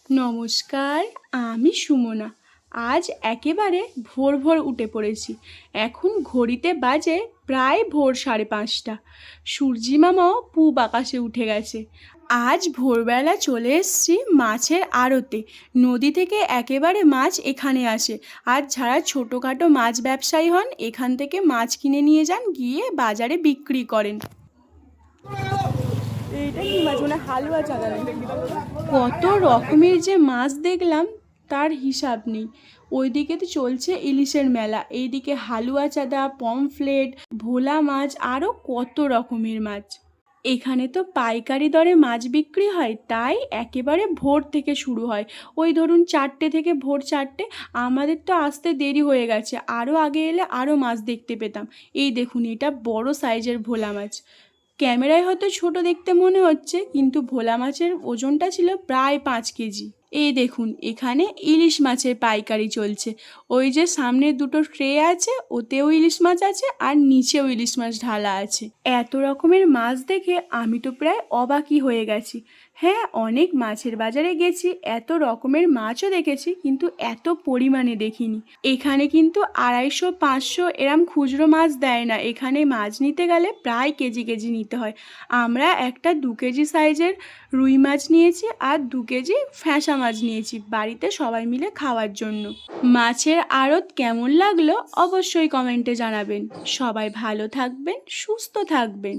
নমস্কার, আমি সুমনা। আজ একেবারে ভোর ভোর উঠে পড়েছি। এখন ঘড়িতে বাজে প্রায় ভোর 5:30। সূর্যি মামাও পূব আকাশে উঠে গেছে। আজ ভোরবেলা চলে এসেছি মাছের আড়তে। নদী থেকে একেবারে মাছ এখানে আসে। আর যারা ছোটোখাটো মাছ ব্যবসায়ী হন এখান থেকে মাছ কিনে নিয়ে যান, গিয়ে বাজারে বিক্রি করেন। এইটা কি মাছ, মানে হালুয়া চাঁদা? কত রকমের যে মাছ দেখলাম তার হিসাব নেই। ওইদিকে তো চলছে ইলিশের মেলা, এইদিকে হালুয়া চাঁদা, পমফ্লেট, ভোলা মাছ, আরও কত রকমের মাছ। এখানে তো পাইকারি দরে মাছ বিক্রি হয়, তাই একেবারে ভোর থেকে শুরু হয়। ওই ধরুন 4টে থেকে ভোর 4টে। আমাদের তো আসতে দেরি হয়ে গেছে, আরও আগে এলে আরও মাছ দেখতে পেতাম। এই দেখুন, এটা বড় সাইজের ভোলা মাছ। ক্যামেরায় হয়তো ছোট দেখতে মনে হচ্ছে, কিন্তু ভোলা মাছের ওজনটা ছিল প্রায় 5 কেজি। এই দেখুন, এখানে ইলিশ মাছের পাইকারি চলছে। ওই যে সামনে দুটো ট্রে আছে, ওতেও ইলিশ মাছ আছে আর নিচেও ইলিশ মাছ ঢালা আছে। এত রকমের মাছ দেখে আমি তো প্রায় অবাকই হয়ে গেছি। হ্যাঁ, অনেক মাছের বাজারে গেছি, এত রকমের মাছও দেখেছি, কিন্তু এত পরিমাণে দেখিনি। এখানে কিন্তু 250-500 এরম খুচরো মাছ দেয় না। এখানে মাছ নিতে গেলে প্রায় কেজি কেজি নিতে হয়। আমরা একটা 2 কেজি সাইজের রুই মাছ নিয়েছি আর 2 কেজি ফ্যাঁসা মাছ নিয়েছি বাড়িতে সবাই মিলে খাওয়ার জন্য। মাছের আড়ত কেমন লাগলো অবশ্যই কমেন্টে জানাবেন। সবাই ভালো থাকবেন, সুস্থ থাকবেন।